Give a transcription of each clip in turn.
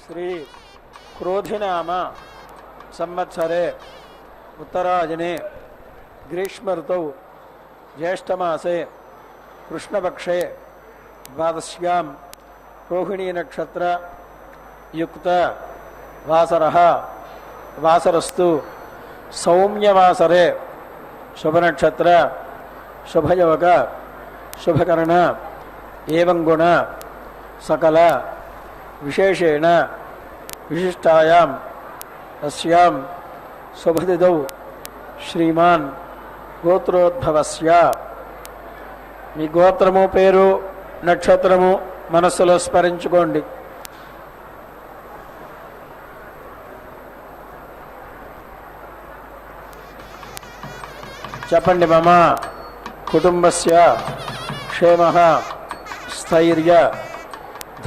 శ్రీ క్రోధినామ సంవత్సరే ఉత్తరాయణే గ్రీష్మ ఋతౌ జ్యేష్ఠమాసే కృష్ణపక్షే ద్వాదశ్యాం రోహిణీ నక్షత్ర యుక్త వాసరస్తు సౌమ్యవాసరే శుభనక్షత్ర శుభయోగ శుభకరణ ఏవం గుణ సకల విశేషేణ విశిష్టాయాం అస్యాం శుభతిథౌ శ్రీమాన్ గోత్రోద్భవస్య. మీ గోత్రము పేరు నక్షత్రము మనస్సులో స్మరించుకోండి. చెప్పండి. మమ కుటుంబస్య క్షేమః స్థైర్య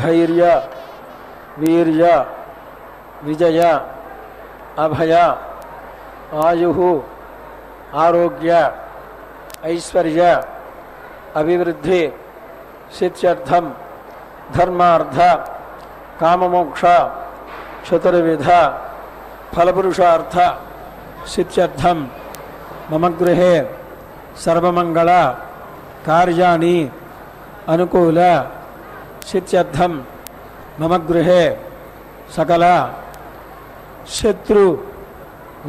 ధైర్య వీర్య విజయ అభయ ఆయుః ఆరోగ్య ఐశ్వర్య అభివృద్ధి సిద్ధ్యర్థం ధర్మార్థ కామమోక్ష చతుర్విధ ఫలపురుషార్థ సిద్ధ్యర్థం మమ గృహే సర్వమంగళ కార్యాణి అనుకూల సిద్ధ్యర్థం మమ గృహే సకల శత్రు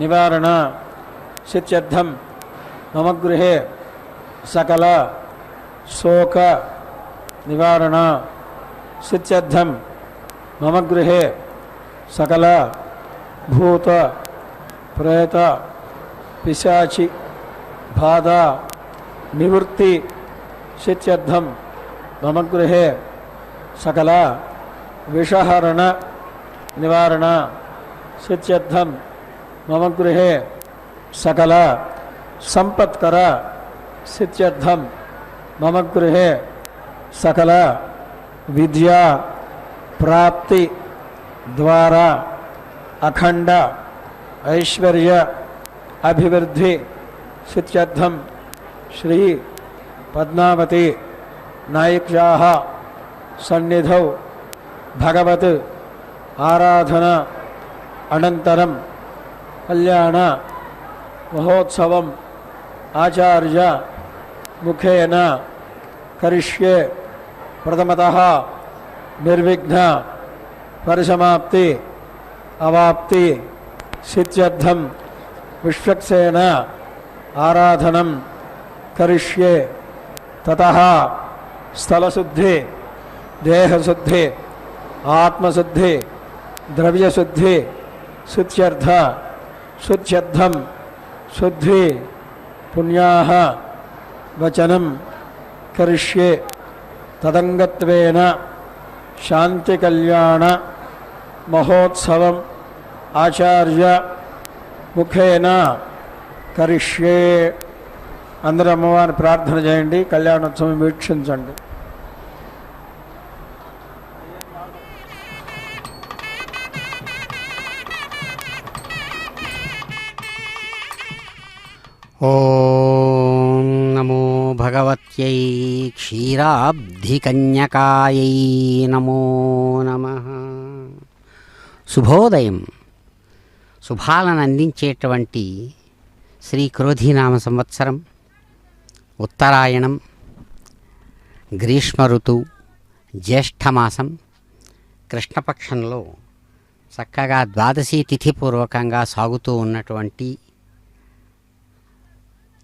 నివారణ సిద్ధ్యర్థం మమ గృహే సకల శోక నివారణ సిద్ధ్యర్థం మమ గృహే సకల భూత ప్రేత పిశాచి బాధ నివృత్తి సిద్ధ్యర్థం మమ గృహే సకల విషహరణ నివారణ సిద్ధ్యర్థం మమ గృహే సకల సంపత్కర సిద్ధ్యర్థం మమ గృహే సకల విద్యా ప్రాప్తి ద్వారా అఖండ ఐశ్వర్య అభివృద్ధి సిద్ధ్యర్థం శ్రీ పద్మావతి నాయిక్యాః సన్నిధౌ భగవత్ ఆరాధన అనంతరం కళ్యాణ మహోత్సవం ఆచార్య ముఖేన కరిష్యే. ప్రథమతః నిర్విఘ్న పరిసమాప్తి అవాప్తి సిద్ధ్యర్థం విశ్వక్సేన ఆరాధనం కరిష్యే. తతః స్థలశుద్ధి దేహశుద్ధి ఆత్మశుద్ధి ద్రవ్యశుద్ధి శుద్ధ్యర్థ శుద్ధ్యర్థం శుద్ధి పుణ్యాః వచనం కరిష్యే. తదంగత్వేన శాంతి కళ్యాణ మహోత్సవం ఆచార్య ముఖేన కరిష్యే. అందరూ అమ్మవారిని ప్రార్థన చేయండి. కళ్యాణోత్సవం వీక్షించండి. ఓం నమో భగవత్యై క్షీరాబ్ధికన్యకాయై నమో నమః. శుభోదయం. శుభాలను అందించేటువంటి శ్రీ క్రోధినామ సంవత్సరం ఉత్తరాయణం గ్రీష్మ ఋతువు జ్యేష్ఠమాసం కృష్ణపక్షంలో చక్కగా ద్వాదశి తిథిపూర్వకంగా సాగుతూ ఉన్నటువంటి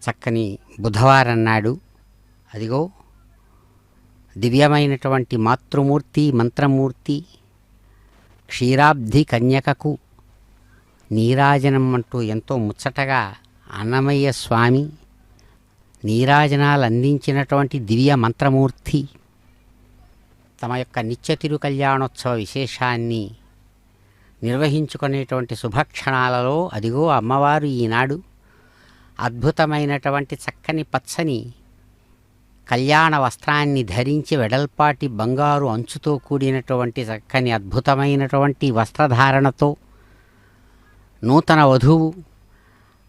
చక్కని బుధవారం నాడు అదిగో దివ్యమైనటువంటి మాతృమూర్తి మంత్రమూర్తి క్షీరాబ్ధి కన్యకకు నీరాజనం అంటూ ఎంతో ముచ్చటగా అన్నమయ్య స్వామి నీరాజనాలు అందించినటువంటి దివ్య మంత్రమూర్తి తమ యొక్క నిత్య తిరు కళ్యాణోత్సవ విశేషాన్ని నిర్వహించుకునేటువంటి శుభక్షణాలలో అదిగో అమ్మవారు ఈనాడు అద్భుతమైనటువంటి చక్కని పచ్చని కళ్యాణ వస్త్రాన్ని ధరించి వెడల్పాటి బంగారు అంచుతో కూడినటువంటి చక్కని అద్భుతమైనటువంటి వస్త్రధారణతో నూతన వధువు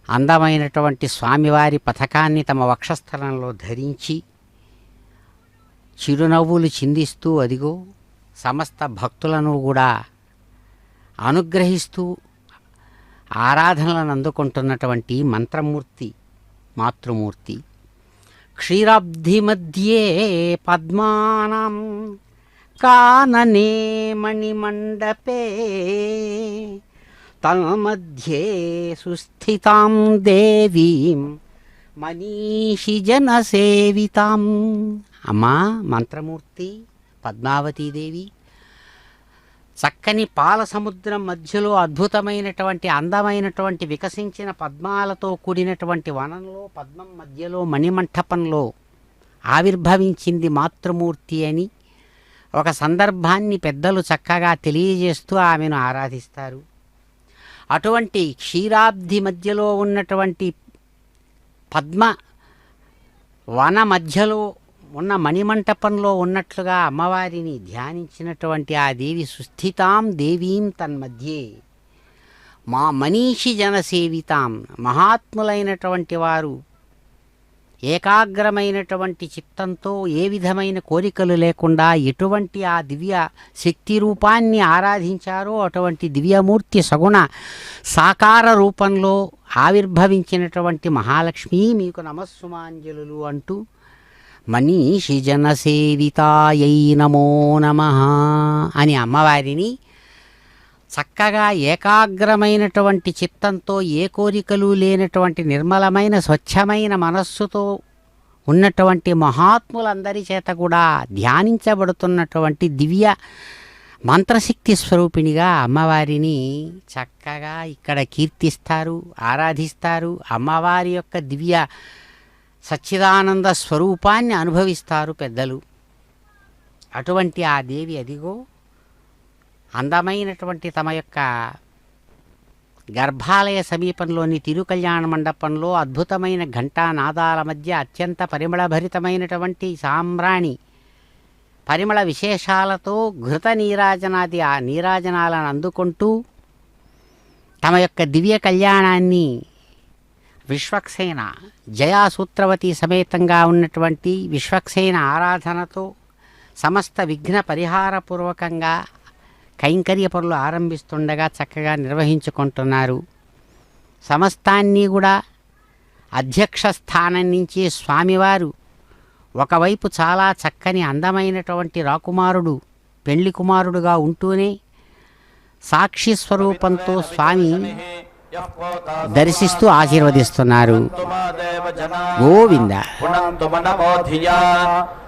అందమైనటువంటి స్వామివారి పథకాన్ని తమ వక్షస్థలంలో ధరించి చిరునవ్వులు చిందిస్తూ అదిగో సమస్త భక్తులను కూడా అనుగ్రహిస్తూ ఆరాధనలను అందుకుంటున్నటువంటి మంత్రమూర్తి, మాతృమూర్తి. క్షీరాబ్ధి మధ్యే పద్మానాం కాననే మణిమండపే తన్మధ్యే సుస్థితాం దేవీం మనీషిజన సేవితాం. అమ్మా మంత్రమూర్తి పద్మావతీదేవి చక్కని పాల సముద్రం మధ్యలో అద్భుతమైనటువంటి అందమైనటువంటి వికసించిన పద్మాలతో కూడినటువంటి వనంలో పద్మం మధ్యలో మణిమంటపంలో ఆవిర్భవించింది మాతృమూర్తి అని ఒక సందర్భాన్ని పెద్దలు చక్కగా తెలియజేస్తూ ఆమెను ఆరాధిస్తారు. అటువంటి క్షీరాబ్ది మధ్యలో ఉన్నటువంటి పద్మ వన మధ్యలో ఉన్న మణిమంటపంలో ఉన్నట్లుగా అమ్మవారిని ధ్యానించినటువంటి ఆ దేవి సుస్థితాం దేవీం తన్మధ్యే మా మనీషి జనసేవితాం, మహాత్ములైనటువంటి వారు ఏకాగ్రమైనటువంటి చిత్తంతో ఏ విధమైన కోరికలు లేకుండా ఎటువంటి ఆ దివ్య శక్తి రూపాన్ని ఆరాధించారో అటువంటి దివ్యమూర్తి సగుణ సాకార రూపంలో ఆవిర్భవించినటువంటి మహాలక్ష్మి మీకు నమస్సుమాంజలు అంటూ మనీషి జనసేవితాయై నమో నమః అని అమ్మవారిని చక్కగా ఏకాగ్రమైనటువంటి చిత్తంతో ఏ కోరికలు లేనటువంటి నిర్మలమైన స్వచ్ఛమైన మనస్సుతో ఉన్నటువంటి మహాత్ములందరి చేత కూడా ధ్యానించబడుతున్నటువంటి దివ్య మంత్రశక్తి స్వరూపిణిగా అమ్మవారిని చక్కగా ఇక్కడ కీర్తిస్తారు, ఆరాధిస్తారు. అమ్మవారి యొక్క దివ్య సచ్చిదానంద స్వరూపాన్ని అనుభవిస్తారు పెద్దలు. అటువంటి ఆ దేవి అదిగో అందమైనటువంటి తమ యొక్క గర్భాలయ సమీపంలోని తిరుకల్యాణ మండపంలో అద్భుతమైన ఘంటానాదాల మధ్య అత్యంత పరిమళభరితమైనటువంటి సాంబ్రాణి పరిమళ విశేషాలతో ఘృత నీరాజనాది ఆ నీరాజనాలను అందుకుంటూ తమ యొక్క దివ్య కళ్యాణాన్ని విశ్వక్సేన జయాసూత్రవతి సమేతంగా ఉన్నటువంటి విశ్వక్సేన ఆరాధనతో సమస్త విఘ్న పరిహారపూర్వకంగా కైంకర్య పనులు ఆరంభిస్తుండగా చక్కగా నిర్వహించుకుంటున్నారు. సమస్తాన్ని కూడా అధ్యక్ష స్థానం నుంచి స్వామివారు ఒకవైపు చాలా చక్కని అందమైనటువంటి రాకుమారుడు పెళ్లి కుమారుడుగా ఉంటూనే సాక్షి స్వరూపంతో స్వామి దర్శిస్తూ ఆశీర్వదిస్తున్నారు. గోవింద. పునంతు మనమోధియా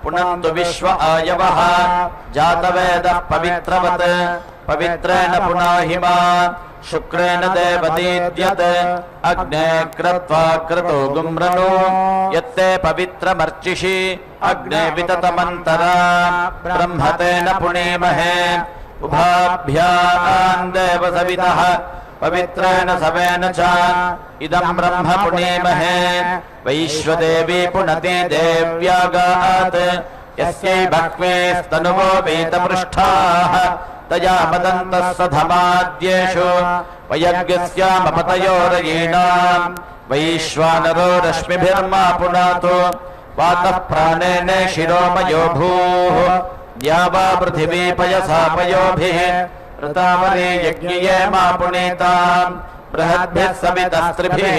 పునంతు విశ్వ ఆయవః జాతవేద పవిత్రవత్ పవిత్రేణ పునాహిమా శుక్రేణ దేవదీద్యత్ అగ్నే క్రత్వా క్రతో గుమ్రను యత్తే పవిత్రమర్చిషి అగ్నే వితతమంతరా బ్రహ్మతేన పుణీమహే ఉభాభ్యాం దేవ సవితః పవిత్రేణ సవేన చ ఇదం బ్రహ్మ పుణీమహే వైశ్వదేవీ పునతి దేవ్యాగాత్ యస్యై భక్వేస్తనువో వేదపృష్ఠాః తయా మదంతః సధమాద్యేషు వయజ్ఞస్యామపతయోరయీణాం వైశ్వానరో రశ్మిభిర్మా పునాతు వాతః ప్రాణేన శిరోమయో భూః ద్యావా పృథివీ పయసా పయోభిః ऋतावरे यज्ञये मा पुनीतां बृहद्भिः सवितस्त्रिभिः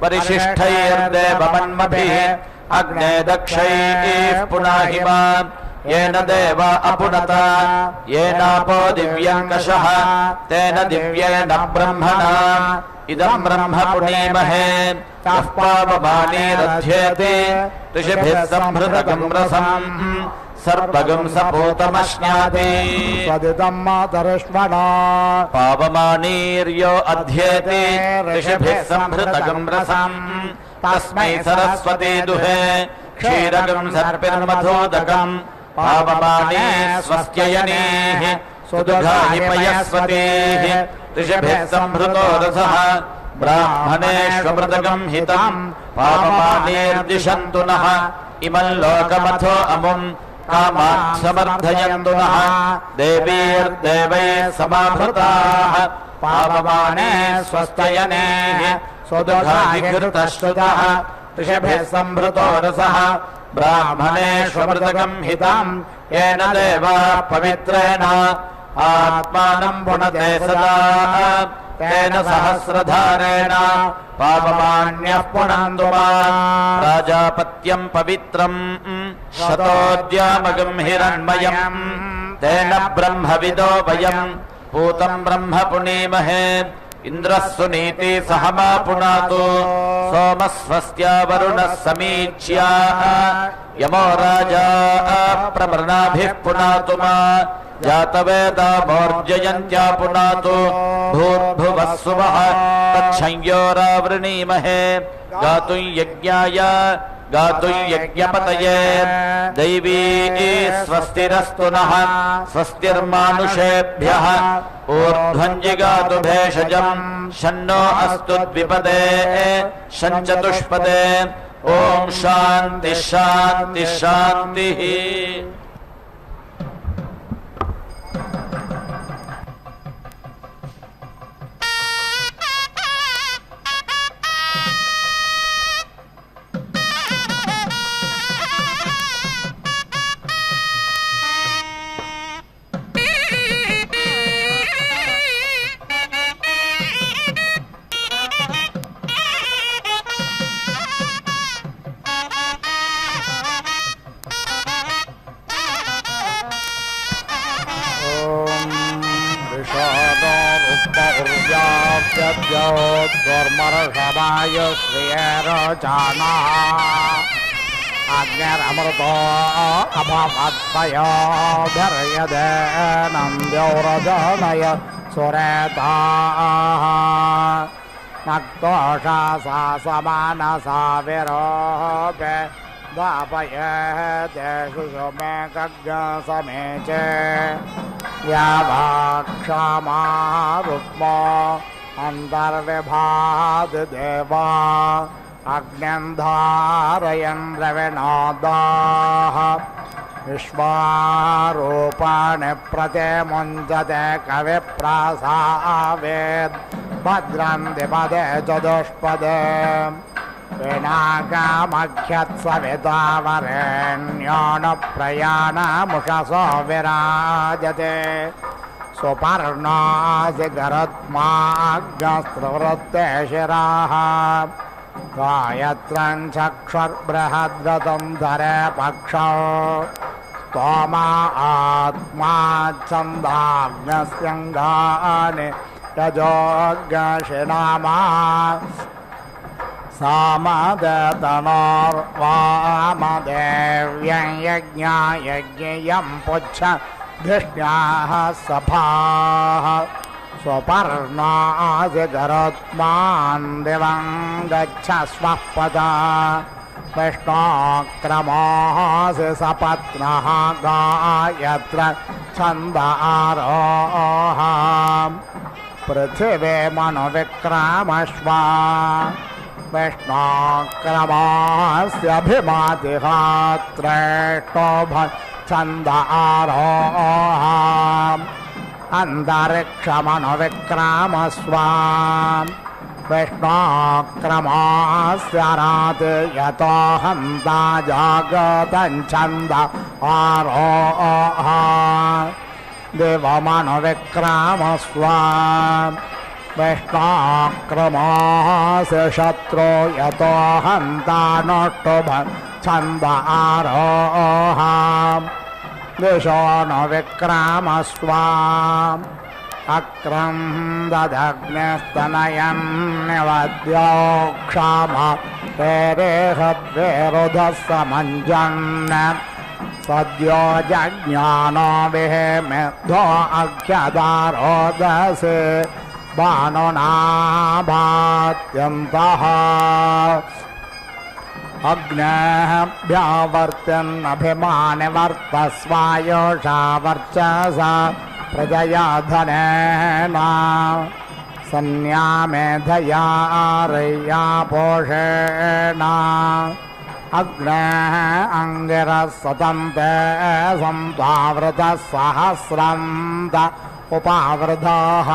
परिशिष्टैर्देवमन्मभिः अग्ने दक्षैः पुनाहिमा येन देवा अपुनता येनापो दिव्यङ्कषः तेन दिव्येन ब्रह्मणा इदं ब्रह्म पुनीमहे यः पावमानीरध्येते ऋषिभिः संभृतगं रसम् सर्वगं सपूतमश्नाति स्वदितं मातरश्मणा पावमानीर्यो अध्येते ऋषिभिः संभृतगं रसम् तस्मै सरस्वती दुहे क्षीरगं सर्पिर्मधोदकं पावमाने स्वस्त्ययनेः सुदुघाहि पयस्वतीः ऋषिभिः संभृतो रसः ब्राह्मणेष्वमृतगं हितं पावमानेर्दिशन्तु नः इमं लोकमथो अमुम् कामान् समर्थयन्तु नः देवीर्देवैः समाभृताः पावमाने स्वस्त्ययनेः सुदुघाहिघृतश्रुतः ऋषिभिः संभृतो रसः ब्राह्मणेष्वमृतगं हितं येन देवाः पवित्रेण आत्मानं पुनते सदा तेन सहस्रधारेण पापमान्यः पुनन्तु माम् प्राजापत्यं पवित्रं शतोद्यामगं हिरण्मयम् तेन ब्रह्मविदो वयं पूतं ब्रह्म पुनीमहे इन्द्रः सुनीति सह मा पुनातु सोमः स्वस्त्या वरुणः समीच्या यमो राजा प्रमृणाभिः पुनातु मा जातवेदा मोर्जयन्त्या पुनातु भूर्भुवः सुवः तच्छंयोरावृणीमहे गातुं यज्ञाय गातुं यज्ञपतये दैवी स्वस्तिरस्तु नः स्वस्तिर्मानुषेभ्यः ऊर्ध्वं जिगातु भेषजं शन्नो अस्तु द्विपदे शञ्चतुष्पदे ॐ शान्ति शान्ति शान्तिः र्मर्षदाय श्रियरोचानः अग्निरमृतो अभवत्पयोभिर्यदेनं द्यौरजनय सुरेताः नक्तोषा सा समानसा विरोपे दापयेतेषु सुमे कज्ञसमेचे यावाक्षमा रुक्मो अन्तर्विभाति देवा अग्निं धारयन् रविनोदाः विश्वारूपाणि प्रतिमुञ्चते कविप्रासावेद् भद्रन्ति पदे चतुष्पदे पिनाकमख्यत्सविता वरेण्यो न प्रयाणमुषसो विराजते सुपर्णासि गरुत्माग्नस्त्रवृत्ते शिराः गायत्रं चक्षुर्बृहद्रतं धरे पक्षौ स्तोमा आत्मा छन्दाग्नस्यङ्गानि यजोग्नशिनामा सामदतनोर्वामदेव्यं यज्ञायज्ञयं पुच्छ धिष्ण्याः सभाः स्वपर्णासि गरुत्मान् दिवं गच्छ स्वः पदा विष्णोक्रमोऽसि सपत्नः गायत्र छन्द आरोह पृथिवे मनुविक्रामश्वा विष्णोक्रमस्यभिमातिहात्रेष्टो छन्द आरोह अन्तरिक्षमनुविक्रामस्व विष्णोक्रमस्य राति यतो हन्ता जागतं छन्द आरोह देवमनुविक्रामस्व विष्णोक्रमस्य शत्रो यतो हन्ता नष्टुभ छन्द आरोह दिशो न विक्रामस्व अक्रं ददग्निस्तनयं निवद्योक्षाम तेरेहद्वेरुधः समञ्जन् सद्यो जज्ञानो विहेमेद्धो अख्यदारोदसे बाणुनाभात्यन्तः अग्नेभ्यावर्त्यन्नभिमानि वर्तस्वायोषा वर्चसा प्रजया धनेन सन्यामेधया आर्या पोषेण अग्नेः अङ्गिरः सतन्ते संतावृतः सहस्रन्त उपावृतः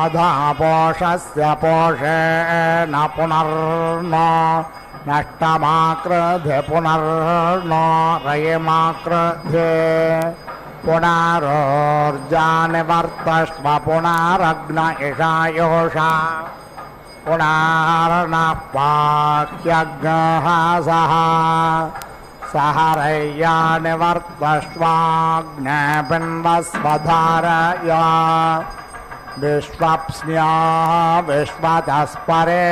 अधा पोषस्य पोषेण पुनर्न नष्टमाकृधे पुनर्नो रयिमाकृधे पुनरोर्जानिवर्तस्व पुनरग्न इषायोषा पुनर्नः पाह्यग्नः सः सहरय्यानिवर्तस्वाग्नेपिण्वस्वधारया विश्वप्स्न्या विश्वतस्परे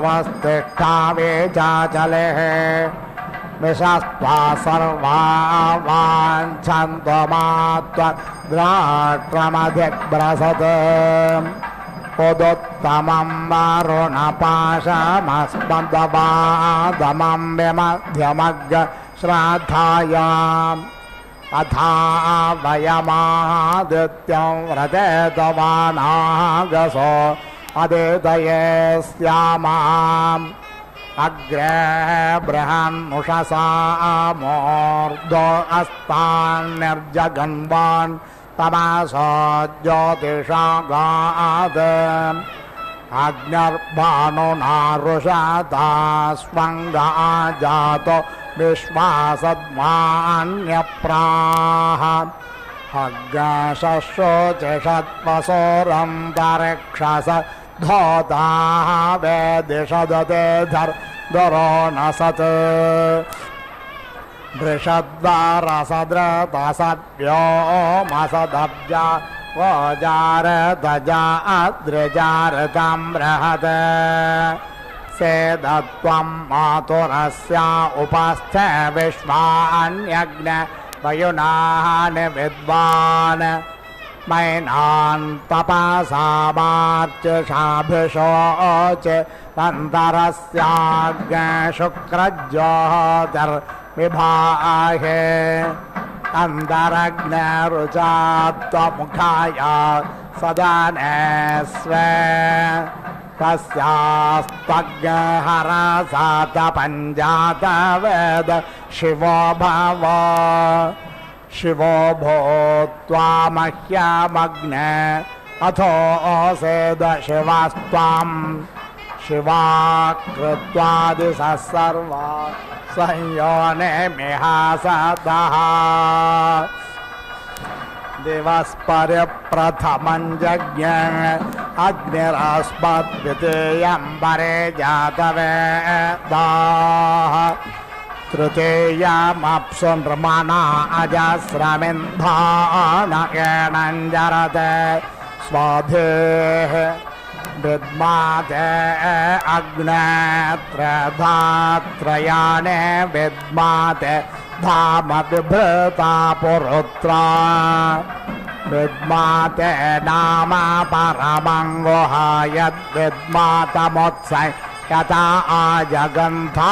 आत्वाहर्षमन्तरभूध्रुवस्तिष्ठावे चाचलेः विशस्त्वा सर्वा वाञ्छन्त्वमात्वद्राष्ट्रमधिग्भ्रसत् उदुत्तमं वरुणपाशमस्मदवादमं विमध्यमग् श्राद्धायाम् अथा वयमादित्यं व्रजेतवानागसो अदितये स्यामाम् अग्रे बृहन्नुषसा मूर्धो अस्तान्निर्जगन्वान् तमसो ज्योतिषागात् अग्निर्भानुनारुषता स्वङ्गा जातो विश्वासद्वान्यप्राह अग्नशोचिषत्वसोरन्तरिक्षस धोताः वेदिषदते धर्दुरोणसत् वृषद्वारसद्रतसद्व्योमसदब्जा वोजारतजा अद्रिजारतं बृहत् सेदत्वं मातुरस्या उपस्थे विश्वान्यग्न वयुनानि विद्वान् मैनान् तपसामार्चिषाभिषोच अन्तरस्याग्नशुक्रज्योतिर्विभाहे अन्तरग्नरुचात्वमुखाय सदने स्वे तस्यास्तग्नहरसातपञ्जातवेद शिवो भव शिवो भूत्वा मह्यमग्ने अथो सेद शिवास्त्वां शिवा कृत्वादिशः सर्वा संयोनिमिह सदः दिवस्परिप्रथमं जज्ञे अग्निरस्मद्वितीयं परे जातवेदाः तृतीयमप्सु नृमणा अजस्रमिन्धानयेणञ्जरते स्वाधेः विद्माते अग्नेत्रधात्रयाणे विद्माते धाम बिभृता पुरुत्रा विद्माते नाम परमङ्गुः यद्विद्मातमुत्सै यथा आजगन्था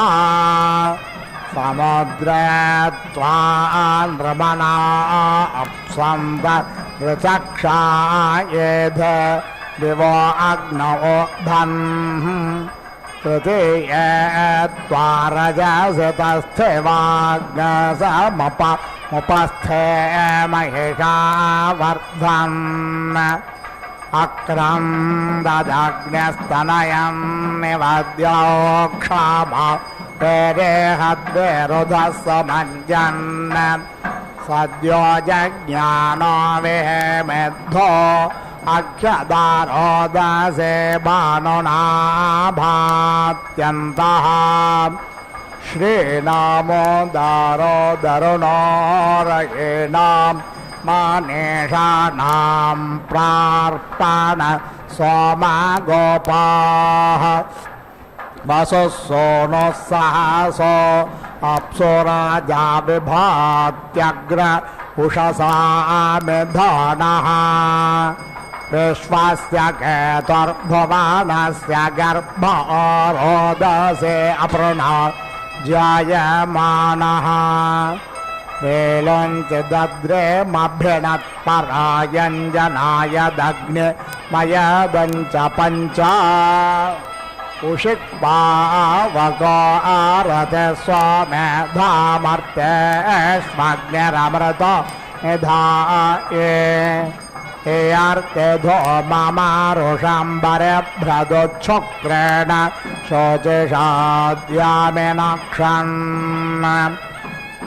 समुद्रे त्वा नृमणा अप्सन्त ऋचक्षा येध दिवो अग्नौ धन् तृतीये त्वा रजसतस्थे वाग्नसमुपस्थे महिषा वर्धन् अक्रं ददग्न्यस्तनयं निवद्योक्षामा पेरेहद्वेरुधस्समञ्जन् सद्यो जज्ञानो विहेमेद्धो अक्षदारोदसे भानुनाभात्यन्तः श्रीनामो दारो दरुणो रयेणां मानेषाणां प्रार्पण सोमा गोपाः वसुः सहसो अप्सुराजा विभात्यग्र उषसामिधानः विश्वस्य केतुर्भुवनस्य गर्भोरोदसे अप्रणा जायमानः वेलञ्चिदद्रे मभ्यणत्परायञ्जनाय दग्ने मयदञ्च पञ्च उषिक्पावको आरते स्वामेधामर्तेष्वग्निरमृतो निधाये हेयार्तेधो ममारुषाम्बरभ्रदुच्छुक्रेण शोचिषाद्यामिनक्षन्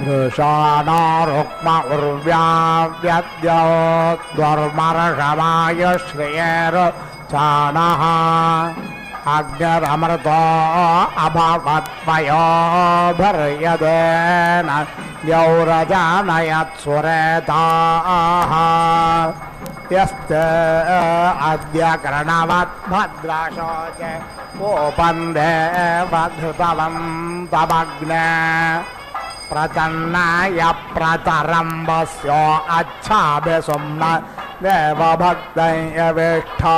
वृषाणो रुक्म उर्व्याव्यद्योर्मर्षमायुश्रियेरुचाणः अग्निरमृतो अभवत्मयो भर्यदेन द्यौरजानयत्सुरेताः यस्ते अद्य कर्णवद्भद्रशोचे ओपन्दे वधृतवन्तमग्ने प्रतन्नाय प्रतरम्बस्यो अच्छाभिसुम्न देवभक्तयवेष्ठा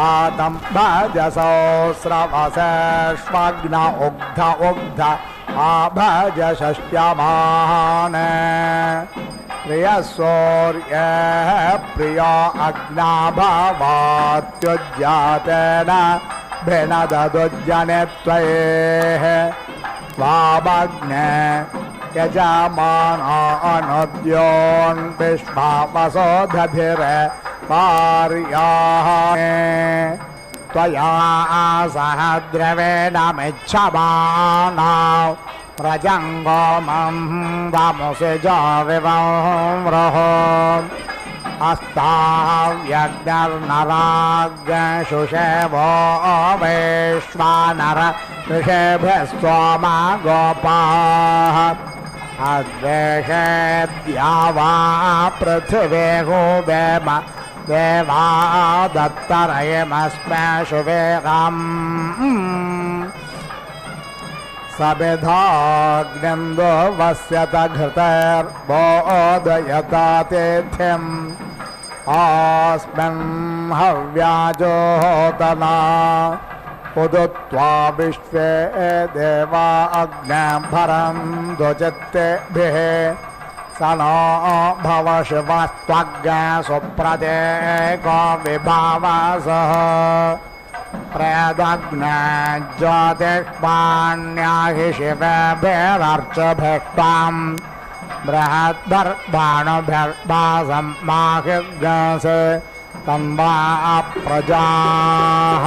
आतं भजसोऽस्रवसेष्वग्न उग्ध उग्ध आभज षष्ट्यमाने प्रियसूर्यः प्रियो अग्नाभवात्युज्जातेन भिनददुज्जने त्वयेः वामग्ने यजमानो अनुद्योन् विश्वावसोधभिरे पार्याः त्वया सह द्रवेण मिच्छमानौ प्रजङ्गोमं वमुसिजविवंरः अस्ताव्यग्निर्नराग्शुषेवो वैश्वानर ऋषेभ्यस्त्वमा गोपाः अद्वेषेद्या वा पृथिवेहुवेम देवा दत्तरयमस्मै शुभेरम् समिधाग्निन्दो वस्यत घृतैर्बोधयता तिथिम् अस्मिन् हव्याजोतना उदुत्वा विश्वे देवा अग्निं भरन्तु चित्तेभिः स नो भव शिवस्त्वग्ने सुप्रदेको विभावसः प्रेदग्ने ज्योतिष्मान्याहि शिवेभिरर्चभिष्टाम् बृहद्भर्भाणुभिर्भासं माहिग्नसे तन्वा प्रजाः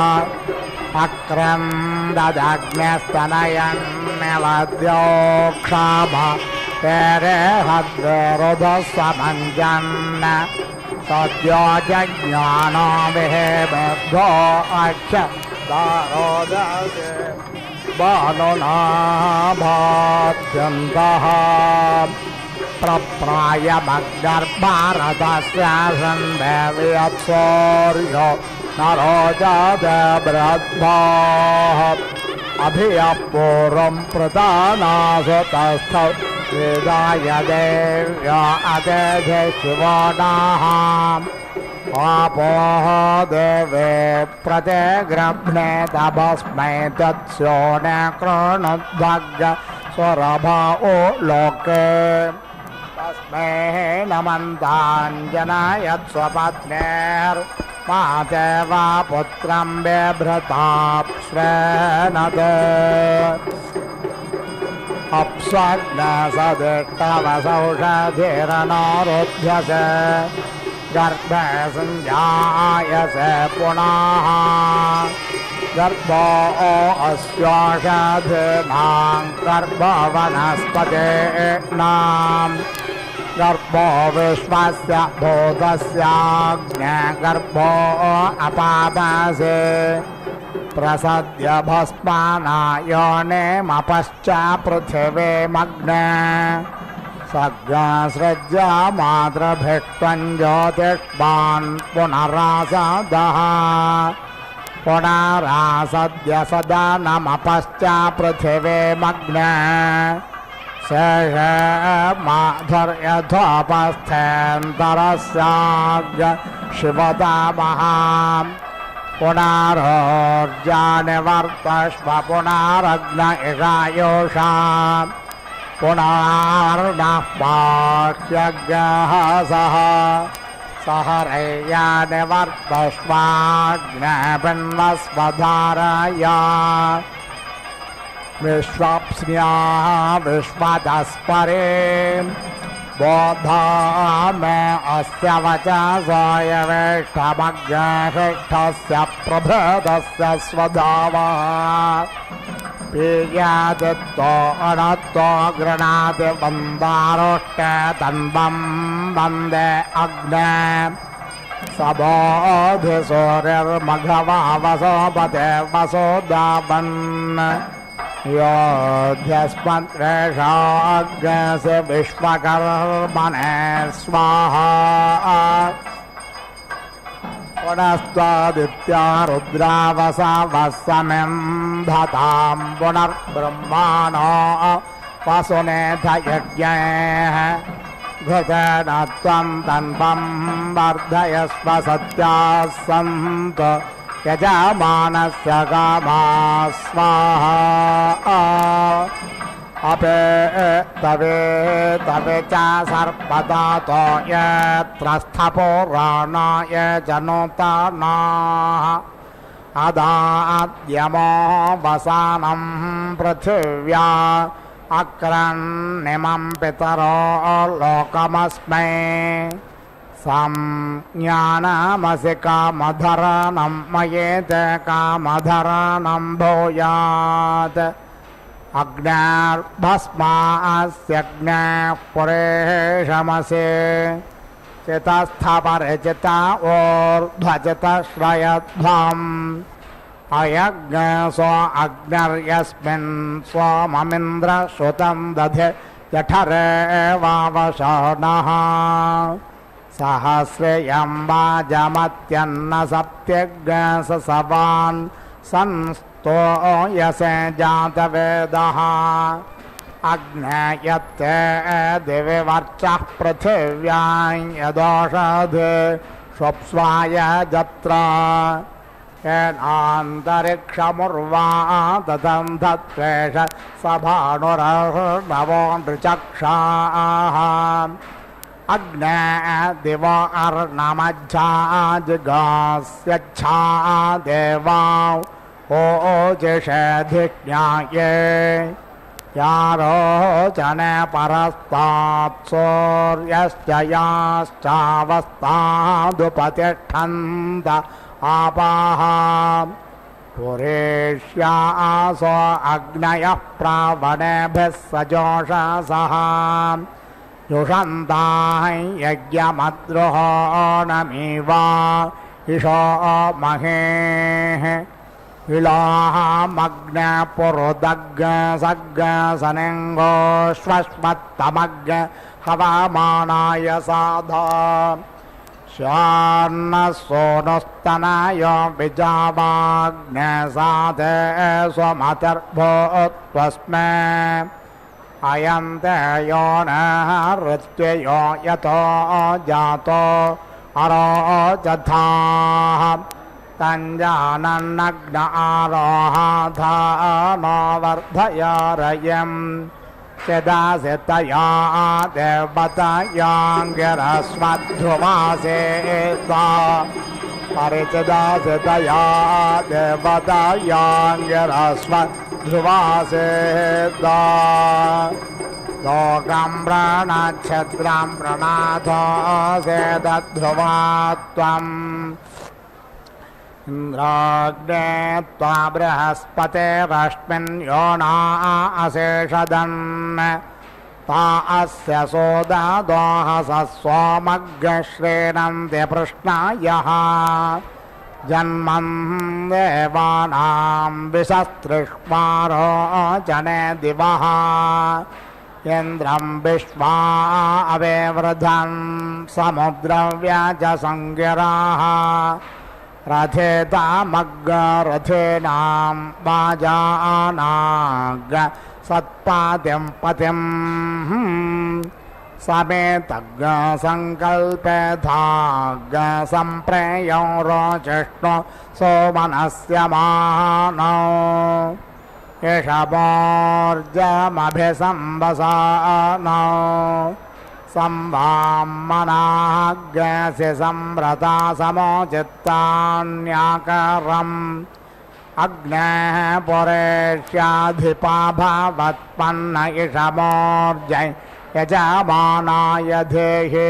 अक्रन्ददग्न्यस्तनयन्निलद्योक्षाभ तेरे हद्विरुधस्वमञ्जन् सद्यो जज्ञानो विहेभ्यो अक्षदारोदसे बानुनाभात्यन्तः प्रप्रायमग्निर्भारतस्य सन्देव्यत्सौर्यो नरोजाते बृहद्भाः अभियपूर्वं प्रदानासुतस्थौ वेदाय देव्या अतेथे शिवोनाः आपोः देवे प्रतिगृह्णे तपस्मै तत्स्योने कृणुद्भग् स्वरभाओ लोके तस्मै नमन्ताञ्जनायत् स्वपत्नेर्मादेवा पुत्रं बिभ्रताप्स्वेनते अप्स्वग्नसदिष्टवसौषधिरनारुध्यसे गर्भे सञ्जायसे पुनः गर्भो अस्योषधीनां गर्भवनस्पतीनां गर्भो विश्वस्य भूतस्याग्ने गर्भो अपादासे प्रसद्य भस्मानायोनिमपश्च पृथिवीमग्ने सज्ञासृज्य मातृभिक्त्वं ज्योतिष्मान् पुनरासदः पुनरासद्य सदानमपश्च पृथिवीमग्ने शेषे माधुर्यथोपस्थेन्तरस्याग् शिवतामहाम् पुनरोर्जानिवर्तस्व पुनरग्न इषायोषाम् पुनर्नः पाह्यज्ञः सः सहरय्यानिवर्तस्वाग्नपिन्वस्वधारया विश्वप्स्न्याः विश्वतस्परे बोधा मे अस्य वचसोऽयवेष्टमग्निष्ठस्य प्रभृतस्य स्वधावः पीयादित्तो अनत्तो गृणाति वन्दारोष्टे तन्वं वन्दे अग्ने सबोधिसूर्यर्मघवा वसोपते वसोदावन् योऽध्यस्मद्रेषाग्नस्य विश्वकर्मणे स्वाहा पुनस्त्वादित्या रुद्रावसा वस्समिन्धतां पुनर्ब्रह्माणो वसुनेथ यज्ञैः घृतेन त्वं तन्वं वर्धयस्व सत्याः सन्तु यजमानस्य कामा स्वाहा अपे तवे च सर्पदातो यत्र स्थपुराणाय जनोतानाः अदाद्यमो वसानं पृथिव्या अक्रन्निमं पितरो लोकमस्मै संज्ञानमसि कामधरानं मयेत कामधरानं भूयात् अग्निर्भस्मास्यग्निः पुरेशमसि चितस्थपरिचिता ऊर्ध्वचितश्रयध्वम् अयज्ञसो अग्निर्यस्मिन् सोममिन्द्रश्रुतं दधे जठरे वावशोनः सहस्रयं वाजमत्यन्न सप्त्यग्नसवान् संस्तो यसे जातवेदः अग्नेयत्ते दिवि वर्चः पृथिव्यां यदोषधे स्वप्स्वाय जत्र येनान्तरिक्षमुर्वा ददं धत्वेष सभानुरर्णवो नृचक्षाः अग्ने दिव अर्णमज्झा जिगास्यच्छा देवा ओजिषेधिज्ञाये यारोचने परस्तात् सूर्यश्च याश्चावस्तादुपतिष्ठन्त आपाः पुरेष्यासो अग्नयः प्रावणेभिः सजोषसः युषन्ताः यज्ञमद्रुहो नमीवा इषो महेः इलामग्नपुरुदग्गसग्गसनिङ्गोष्वस्मत्तमग्ग हवामानाय साधा शान्नः सोनुस्तनाय विजावाग्नसाधे स्वमतिर्भूत्वस्मै अयन्ते यो नः ऋत्वयो यतो जातो अरोजथाः तञ्जानन्नग्न आरोहाधानो वर्धयारयम् चिदासितया देवतयाङ्गिरस्मध्रुवासेता परिचिदासितया देवतयाङ्गिरस्मध्रुवासेता लोकं प्रणच्छद्रं प्रणाथो सेदध्रुवात्वम् इन्द्राग्ने त्वा बृहस्पतिरश्मिन् योना अशेषदन् ता अस्य सोददोहसः सोमग्श्रीणन्ति पृष्णायः जन्मं देवानां विशस्त्रिष्मारोचने दिवः इन्द्रं विश्वा अवेवृधं समुद्रव्याजसङ्गिराः रथेतामग्रथेनां वाजानाग सत्पातिं पतिं समेतग् संकल्पेधाग सम्प्रेयो रोचिष्णु सोमनस्य मानौ एषमोर्जमभिसंवसानौ संवामनाग्रस्य संव्रता समोचित्तान्याकरम् अग्नेः पुरेष्याधिपा भवत्पन्न इषमोर्जय యజమానాయ ధేహే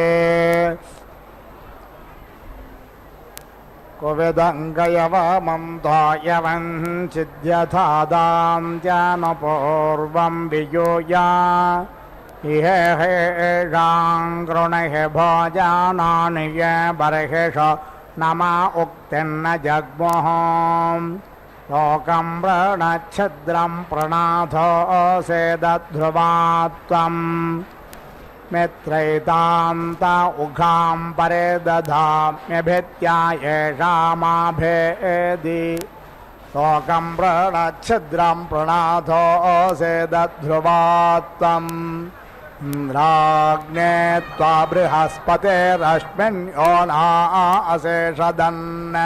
కువిదంగయవమంతోయవంచిద్యథాదాంత్యానపూర్వం వియూయా ఇహేషాంగృణహి భోజానాని యే బర్హిష నమ ఉక్తిర్న జగ్ముః లోకం ప్రణచ్ఛద్రం ప్రణాథోసేదధ్రువాత్వం మిత్రైతాంత ఉఘాం పరే దధామ్యభిత్యాయేషామాభేది లోకం ప్రణచ్ఛద్రం ప్రణాథోసేదధ్రువాత్వం ఇంద్రాగ్నే త్వా బృహస్పతిరశ్మిన్ యోనా అశేషదన్న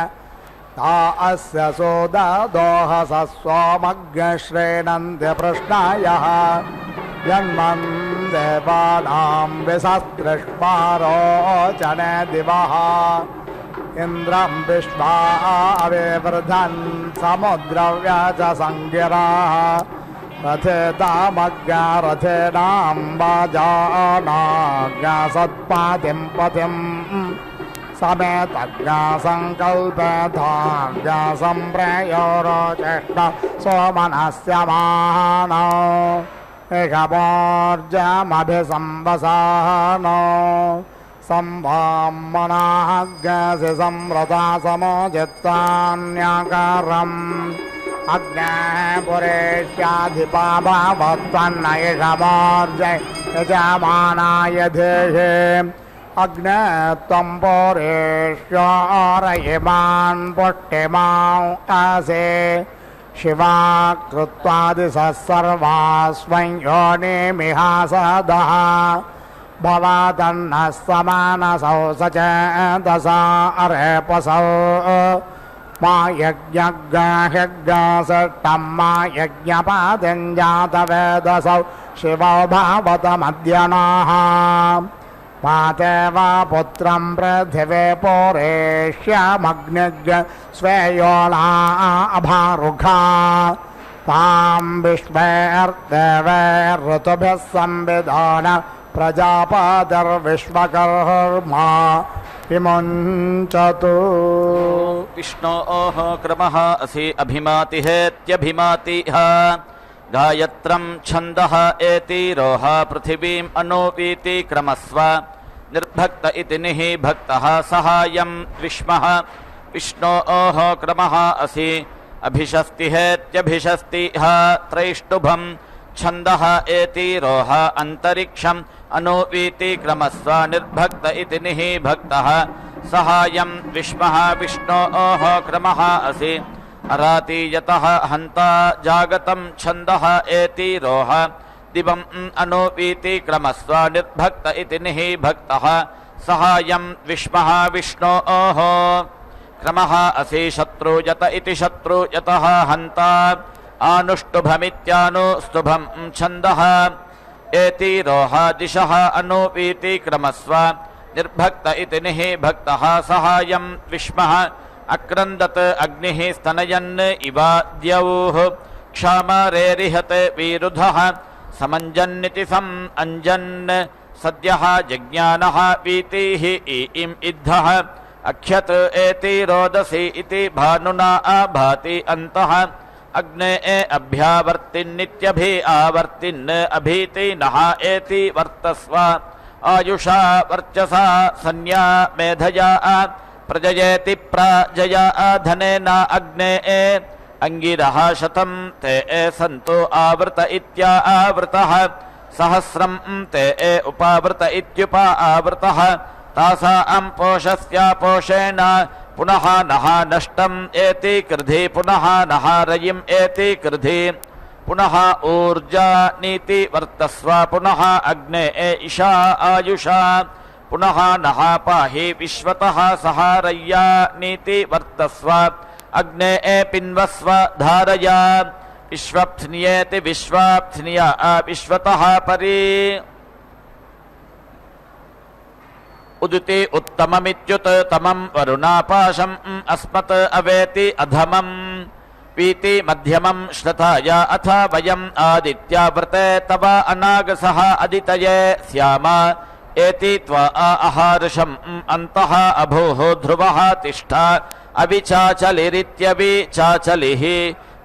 తా అస్య సోదదోహస సోమగ్శ్రేణంతి పృష్ణాయః జన్మన్ దేవానాం విసస్పృష్పారోచనే దివః ఇంద్రం విశ్వా అవివృధన్ సముద్రవ్యాచ సంగిరాः రథేతామగ్గా రథేనాం వాజానాజ్ఞా సత్పాతిం పతిం సమేతజ్ఞా సంకల్పేతాజ్ఞా సంప్రయోరోచేష్ట సోమనస్య మానో ఏకమోర్జమభిసంవసానో సంవామనాగ్సి సంవ్రతా సమోజిత్వాన్యాకారం అగ్నే పురేష్యాధిపాభవత్వన్నైషమోర్జ యజమానాయ ధేహే అగ్నే త్వం పురేష్యోరయిమాన్ పుష్టిమాం ఆసే శివా కృత్వాదిసర్వా స్వం యోనిమిహాసదః భవతన్నః సమానసౌ సచేతసా అరేపసౌ మా యజ్ఞగాహ్యజ్ఞాసట్టం మా యజ్ఞపాదం జాతవేదసౌ శివో భావతమద్యనాః మాతేవ పుత్రం పృథివే పూరేష్యమగ్నిగ్ స్వేయోనా అభారుఘా తాం విశ్వేర్దేవైర్ఋతుభిः సంవిధాన ప్రజాపతిర్విశ్వకర్మా విముంచతు విష్ణోః క్రమః అసి అభిమాతిహేత్యభిమాతిః గాయత్రం ఛందః ఏతి రోహ పృథివీం అనోపీతి క్రమస్వ నిర్భక్త ఇతి నిః భక్తః సహాయం విష్మః విష్ణోః క్రమః అసి అభిషస్తిహేత్యభిషస్తిః త్రైష్టుభం ఛందః ఏతి రోహ అంతరిక్షం అనోపీతి క్రమస్వ నిర్భక్త ఇతి నిః భక్తః సహాయం విష్మః విష్ణోః క్రమః అసి అరాతీయతః హంతా జాగతం ఛందః ఏతి రోహ దివం అనోపీతి క్రమస్వ నిర్భక్త ఇతి నిః భక్తః సహాయం విష్మః విష్ణోః క్రమః అసి శత్రుయత ఇతి శత్రుయతః హంతా ఆనుష్టుభమిత్యానుస్తుభం ఛందః ఏతి రోహ దిశః అనోపీతి క్రమస్వ నిర్భక్త ఇతి నిః భక్తః సహాయం విష్మః అక్రందత్ అగ్నిః స్తనయన్ ఇవ ద్యౌః క్షామరేరిహత్ వీరుధః సమంజన్నితి సం అంజన్ సద్యః జజ్ఞానః వీతిః ఇం ఇద్ధః అఖ్యత్ ఏతి రోదసి ఇతి భానునా భాతి అంతః అగ్నే అభ్యావర్తిన్నిత్యభి ఆవర్తిన్ అభీతి నః ఏతి వర్తస్వ ఆయుషా వర్చసా సన్యా మేధయా ప్రజయేతి ప్రజయా ధనేన అగ్నే అంగిరః శతం తే సంతో ఆవృత ఇత్యావృతః సహస్రం తే ఉపావృత ఇత్యుపా ఆవృతః తాసాం పోషస్యాపోషేణ పునః నః నష్టం ఏతి కృధి పునః నః రయిం ఏతి కృధి పునః ఊర్జా నీతి వర్తస్వ పునః అగ్నే ఇషా ఆయుషా పునః నః పాహి విశ్వతః సహారయ్యా నీతి వర్తస్వ అగ్నే పిన్వస్వ ధారయా విశ్వప్స్నియేతి విశ్వాప్స్నియ విశ్వతః పరి ఉదితి ఉత్తమమిత్యుత్ తమం వరుణాపాశం అస్మత్ అవేతి అధమం पीति मध्यमं श्रताय अथ वयम् आदित्यावृते तव अनागसः अदितये स्याम एति त्वा आहारशम् अन्तः अभोः ध्रुवः तिष्ठ अविचाचलिरित्यविचाचलिः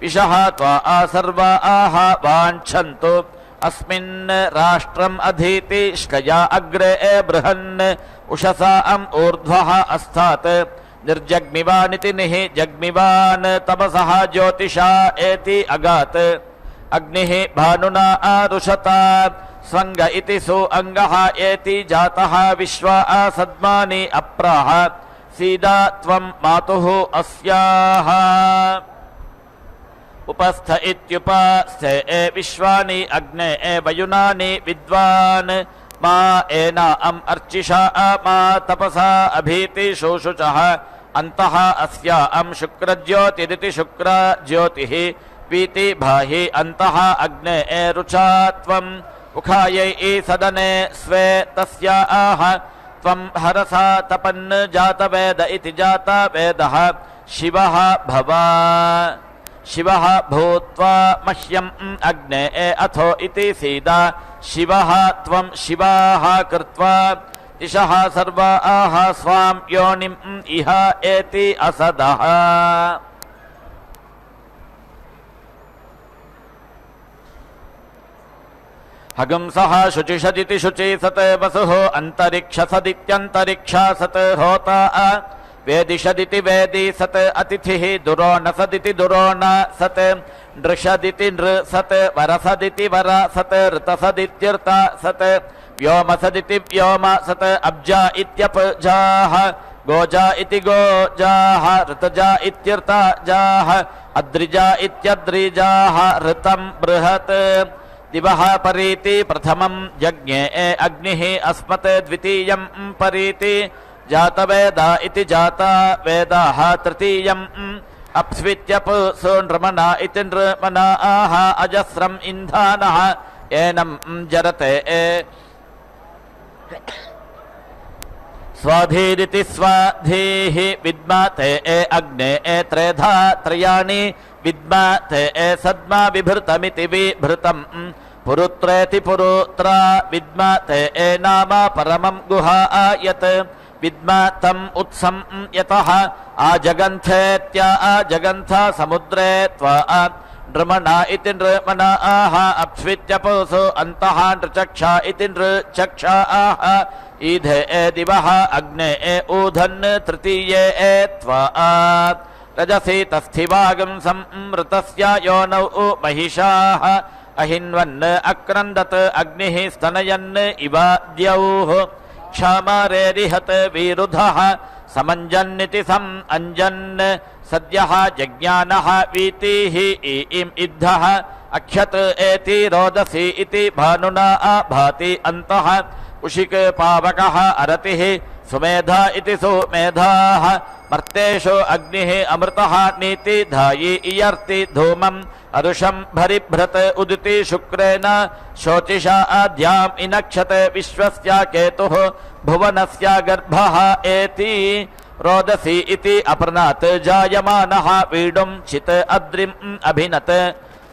विशः त्वा सर्वा आह वाञ्छन्तु अस्मिन् राष्ट्रम् अधीति श्कया अग्रे बृहन् उषसाम् ऊर्ध्वः अस्तात् निर्जग्मिवानिति निः जग्मिवान् तमसः ज्योतिषा एति अगात् अग्निः भानुना आरुषता स्वङ्ग इति सु अङ्गः एति जातः विश्वा सद्मानि अप्राह सीदा त्वं मातुः अस्याः उपस्थ इत्युपस्थे विश्वानि अग्ने वयुनानि विद्वान् मा एनाम् अर्चिषा मा तपसा अभीति शोषुचः अन्तः अस्याम् शुक्रज्योतिरिति शुक्रज्योतिः पीति भाहि अन्तः अग्ने रुचा त्वम् उखायै सदने स्वे तस्या आह त्वं हरसा तपन् जातवेद इति जातवेदः शिवः भवा शिवः भूत्वा मह्यम् अग्ने अथो इति सीदा शिवः त्वं शिवाः कृत्वा दिशः सर्वा आह स्वां योनिम् इह एति असदः हगंसः शुचिषदिति शुचि सत् वसुः अन्तरिक्षसदित्यन्तरिक्षा सत् होता वेदिषदिति वेदी सत् अतिथिः दुरोण सदिति दुरोण सत् नृषदिति नृ सत् वरसदिति वर सत् ऋतसदित्यर्थ सत् व्योमसदिति व्योम सत् अब्जा इत्यपजाः गोजा इति गोजाः ऋतजा इत्यर्थजाः अद्रिजा इत्यद्रिजाः ऋतं बृहत् दिवः परीति प्रथमं यज्ञे अग्निः अस्मत् द्वितीयं परीति जातवेदा इति जाता वेदाः तृतीयम् अप्स्वित्यप्सु नृमना इति नृमनाः अजस्रम् इन्धानः एनं जरते स्वाधीरिति स्वाधीः विद्मते अग्ने त्रेधा त्रयाणि विद्मते सद्मा विभृतमिति विभृतम् पुरुत्रेति पुरुत्रा विद्मते नाम परमं गुहायत् विद्मतम् उत्सं यतः आजगन्थेत्या आजगन्थ समुद्रे त्वा नृमणा इति नृमणाः अप्स्वित्यपुसु अन्तः नृचक्षा इति नृचक्षाः ईधे दिवः अग्ने ऊधन् तृतीये त्वा रजसि तस्थिवागं संमृतस्य योनौ महिषाः अहिन्वन् अक्रन्दत् अग्निः स्तनयन् इव द्यौः क्षामारेरिहत् विरुधः समञ्जन्निति सम् अञ्जन् सद्यः जज्ञानः वीतिः इम् इद्धः अक्षत् एति रोदसी इति भानुना भाति अन्तः उशिक पावकः अरतिः सुमेधा इति सुमेधाः मर्तेषु अग्निः अमृतः नीति धायि इयर्ति धूमम् अरुषं भरिभ्रत उदिति शुक्रेण शोचिषा आद्याम् इनक्षते विश्वस्य केतुः भुवनस्य गर्भः एति रोदसी इति अपर्णात् जायमानः वीडुं चित् अद्रिम् अभिनत्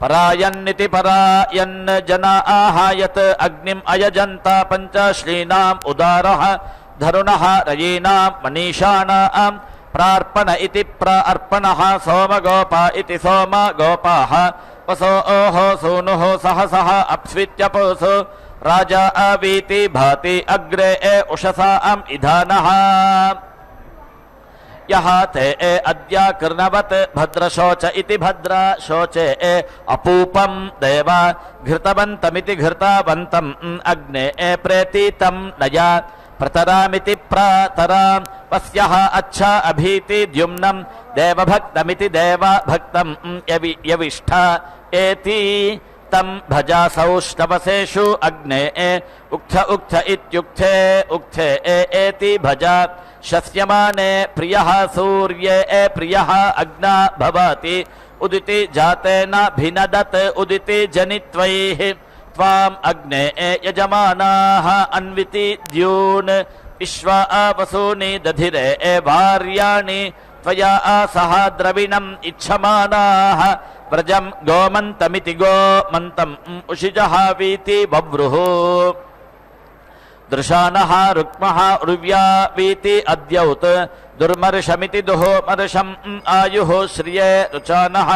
परायन्निति परायन् जना आहायत् अग्निम् अयजन्त पञ्चश्लीनाम् उदारः धरुणः रयीनाम् मनीषाणाम् प्रार्पण इति प्रार्पणः सोमगोपा इति सोमगोपाः वसोः सूनुः सहसः अप्स्वित्यपुसु राजा अवीति भाति अग्रे उषसाम् इधानः यः ते अद्य कृणवत् भद्रशोच इति भद्रशोचे अपूपं देव घृतवन्तमिति घृतवन्तम् अग्ने प्रेतीतं नया प्रतरामिति प्रातराम् पस्यः अच्छा अभीति द्युम्नं देवभक्तमिति देवभक्तं यविष्ठ एति तं भजासौष्टवसेषु अग्ने उक्थ उक्थ इत्युक्थे उक्थे एति भजा शस्यमाने प्रियः सूर्ये प्रियः अग्ना भवति उदिति जातेन भिनदत् उदिति जनित्वैः त्वाम् अग्ने यजमानाः अन्विति द्यून् विश्वा वसूनि दधिरे भार्याणि त्वया सह द्रविणम् इच्छमानाः व्रजं गोमन्तमिति गोमन्तम् उषिजः वीति बभ्रुः दृशानः रुक्मः उर्व्या वीति अद्यौत् दुर्मर्षमिति दुहोमर्षम् आयुः श्रिये रुचानः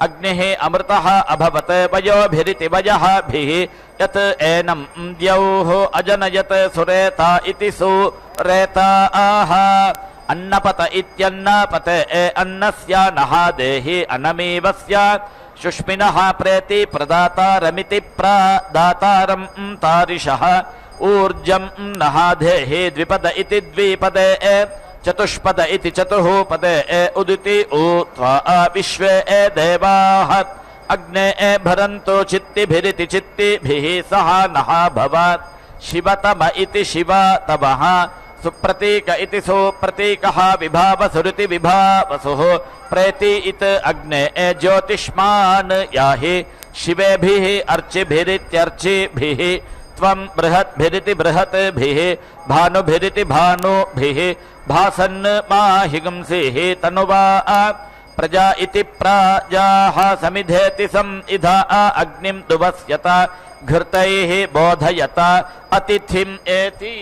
अग्निः अमृतः अभवत् वयोभिरिति वयःभिः यत् एनं द्यौः अजनयत् सुरेता इति सुरेता आह अन्नपत इत्यन्नपते अन्नस्य नः देहि अनमीवस्य शुष्मिनः प्रेति प्रदातारमिति प्रदातारं तारिषः ऊर्जं नः देहि द्विपद इति द्विपदे चतुष्पद इति चतुःपदे उदिति ऊत्वा विश्वे देवाः अग्ने भरन्तु चित्तिभिरिति चित्तिभिः सह नः भवत् शिवतम इति शिवतमः सुप्रतीक इति सुप्रतीकः विभावसुरिति विभावसुः प्रेति इत अग्ने ज्योतिष्मान् याहि शिवेभिः अर्चिभिरित्यर्चिभिः त्वं बृहद्भिरिति बृहद्भिः भानुभिरिति भानुभिः भासन् माहिगंसिः तनुवा प्रजा इति प्राजाः समिधेति समिधा अग्निं दुवस्यत घृतैः बोधयत अतिथिम् एति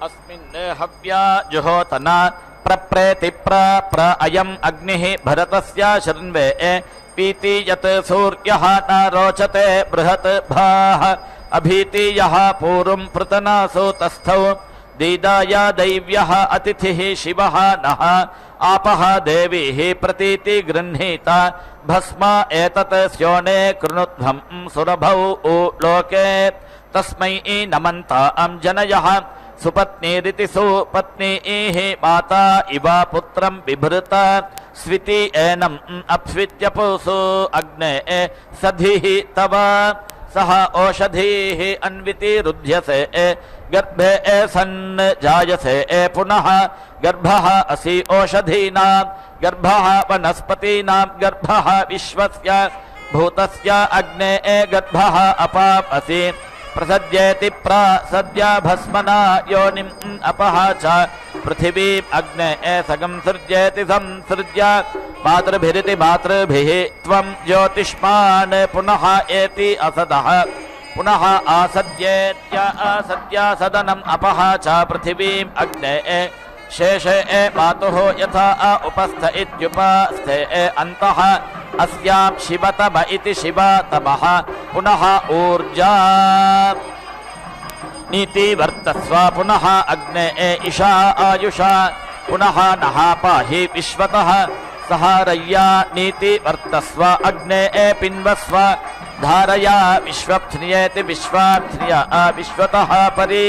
अस्मिन् हव्या जुहोतना प्रप्रेति प्र अयम् अग्निः भरतस्य शृण्वे पीति यत् सूर्यः न रोचते बृहत् भाः अभीति यः पूर्वं पृतनासु तस्थौ दीदाय दैव्यः अतिथिः शिवः नः आपः देवीः प्रतीति गृह्णीता भस्म एतत् स्योने कृणुध्वं सुरभौ लोके तस्मै नमन्तां जनयः सुपत्नीरिति सुपत्नीः माता इव पुत्रं बिभृत स्विति एनम् अप्स्वित्यपुसु अग्ने सधिः तव सह ओषधीः अन्विति रुध्यसे गर्भे सन् जायसे पुनः गर्भः असि ओषधीनां गर्भः वनस्पतीनां गर्भः विश्वस्य भूतस्य अग्ने गर्भः अपाम् असि प्रसद्येति प्रसद्य भस्मना योनिम् अपः च पृथिवीम् अग्ने सगं सृज्येति संसृज्य मातृभिरिति मातृभिः त्वं ज्योतिष्मान् पुनः एति असदः पुनः आसद्येत्य असद्य सदनम् अपः च पृथिवीम् अग्ने शेषे मातुः यथा उपस्थ इत्युपस्थे अन्तः अस्यां शिवतम इति शिवतमः पुनः ऊर्जा नीति वर्तस्व पुनः अग्ने इषा आयुषा पुनः नः पाहि विश्वतः सहारय्या नीति वर्तस्व अग्ने पिन्वस्व धारया विश्वप्थ्नियेति विश्वाप्थ्निय विश्वतः परि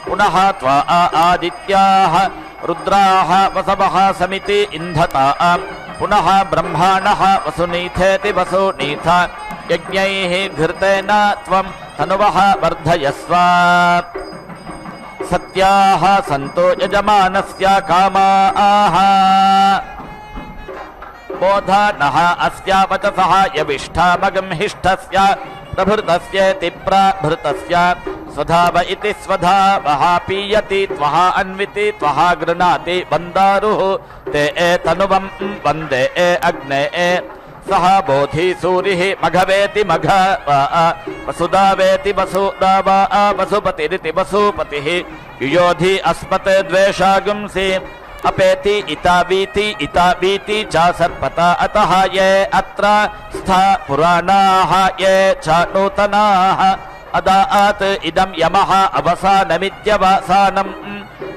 पुनः त्वा आदित्याः रुद्राः वसवः समिति इन्धता पुनः ब्रह्माणः वसुनीथेति वसुनीथ यज्ञैः घृतेन त्वं तनुवः वर्धयस्व सत्याः सन्तो यजमानस्य कामाः बोधनः अस्या वचसः यविष्ठामगंहिष्ठस्य प्रभृतस्येति प्रभृतस्य स्वधाव इति स्वधावः पीयति त्वः अन्विति त्वः गृह्णाति वन्दारुः ते तनुवं वन्दे अग्ने सह बोधि सूरिः मघवेति मघव वसुदावेति वसुदाव वसुपतिरिति वसुपतिः युयोधि अस्मत् द्वेषागुंसि अपेति इतावीति च सर्पत अतः ये अत्र स्थ पुराणाः ये च नूतनाः अदात् इदं यमः अवसानमित्यवसानम्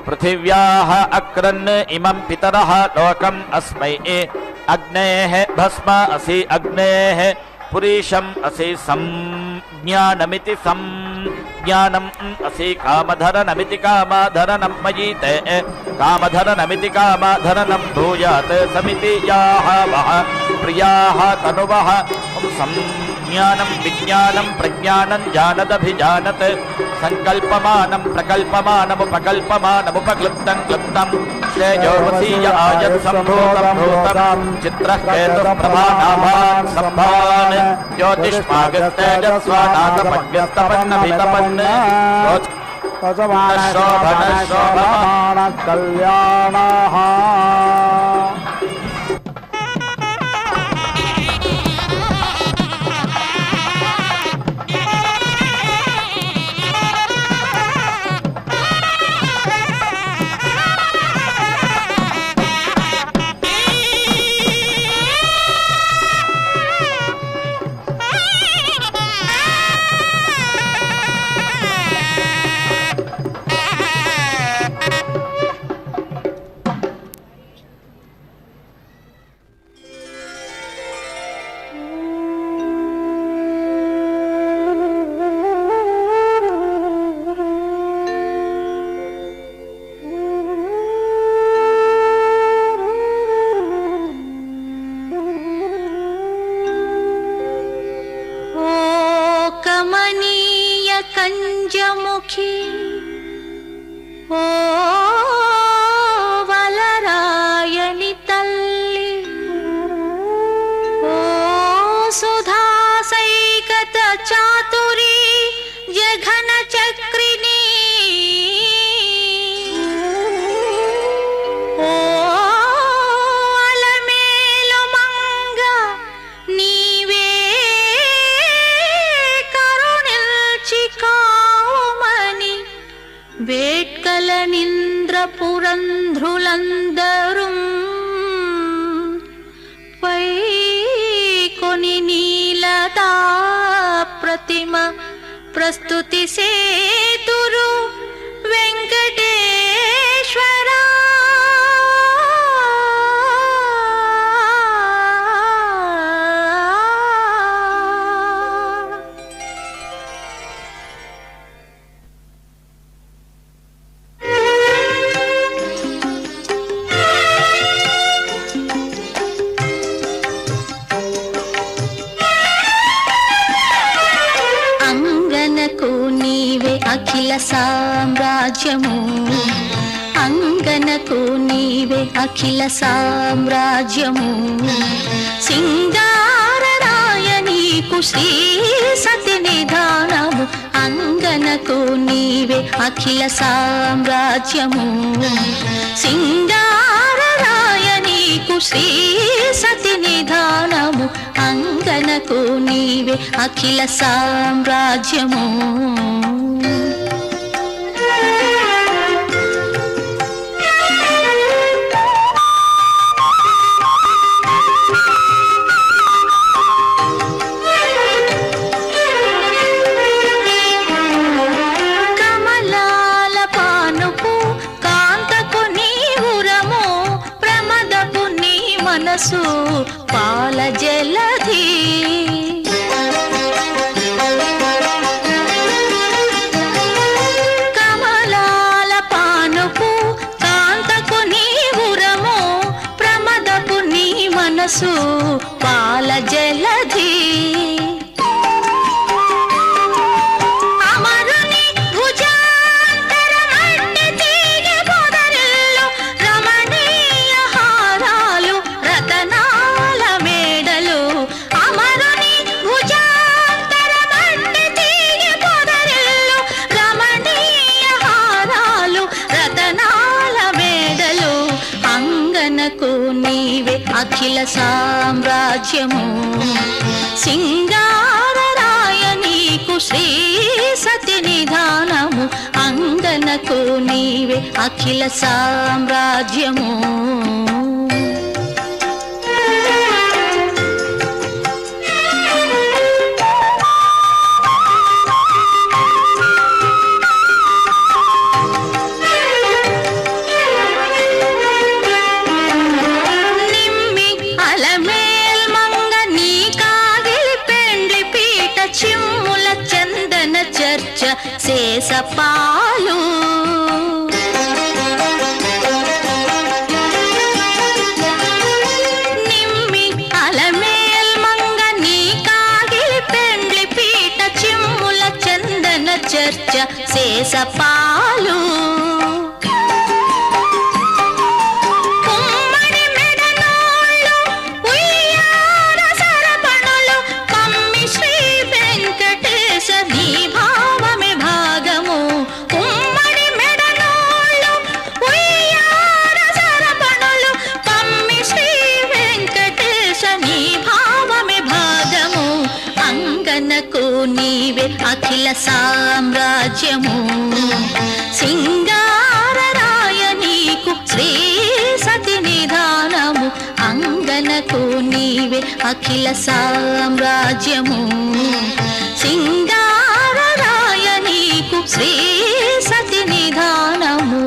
पृथिव्याः अक्रन् इमं पितरः लोकम् अस्मै अग्नेः भस्म असि अग्नेः पुरीशम् असि संज्ञानमिति संज्ञानम् असि कामधरनमिति कामधरनं मयि ते कामधरनमिति कामधरनं भूयात् समिति याः वः प्रियाः तनुवः संज्ञानं विज्ञानं प्रज्ञानं जानदभिजानत् संकल्पमानं प्रकल्पमानमुपकल्पमानमुपक्लुप्तं क्लुप्तं श्रेयोवसीय आयत् सम्भूतं भूतं चित्रः केतुः प्रभानाभान् सम्भान् ज्योतिष्मागस्तेजस्वानाथपज्ञस्तपन्नभितपन् పశుమాన శోభన శోభమాన కళ్యాణ కంజముఖి ఓ వలరాయని తల్లి ఓ సుధాసైకత చాతురి జఘన చక్రిని ఓ అలమేలు మంగ నీవే కరుణిల్చి కావుమని వేట్కల నింద్ర పురంధ్రులందరూ పై కొని నీలతా ప్రతిమ ప్రస్తుతి సేతురు వెంకటేశ్వర అంగనకు నీవే అఖిల సామ్రాజ్యము అంగనకు నీవే అఖిల సామ్రాజ్యము సింగారరాయ నీకు శ్రీ సతి నిధానము అంగనకు నీవే అఖిల సామ్రాజ్యము సింగారరాయ నీకు శ్రీ సతి నిధానము అంగనకు నీవే అఖిల సామ్రాజ్యము కమలాల పానుపు కాంతకు నీవురము ప్రమదపు నీ మనసు పాల జలధి కమలాల పానుపు కాంతకు నీవురము ప్రమదపు నీ మనసు పాల జలధి అమరుని భుజాంతరమట్టి తీగె పొదరిల్లు రమణీయ హారాలు రతనాల మేడలు అమరుని భుజాంతరమట్టి తీగె పొదరిల్లు రమణీయ హారాలు రతనాల మేడలు అంగనకు నీవే అఖిల సామ్రాజ్యము సింగారరాయ నీకు శ్రీ సతి నిధానము అంగనకు నీవే అఖిల సామ్రాజ్యము నిమ్మి అలమేల్ మంగ నీ కాగిలి పెండ్లి పీట చిమ్ముల చందన చర్చ శేషపాలు నిమ్మి అలమేల్ మంగ నీ కాగిలి పెండ్లి పీట చిమ్ముల చందన చర్చ శేషపాలు కుమ్మడి మెడనోళ్ళు ఉయ్యాల సరపణులు కమ్మి శ్రీ వెంకటేశ నీ భావమే భాగము కుమ్మడి అంగనకు నీవే అఖిల సామ్రాజ్యము సింగారరాయ నీకు శ్రీ సతి నిధానము అంగనకు నీవే అఖిల సామ్రాజ్యము సింగారరాయ నీకు శ్రీ సతి నిధానము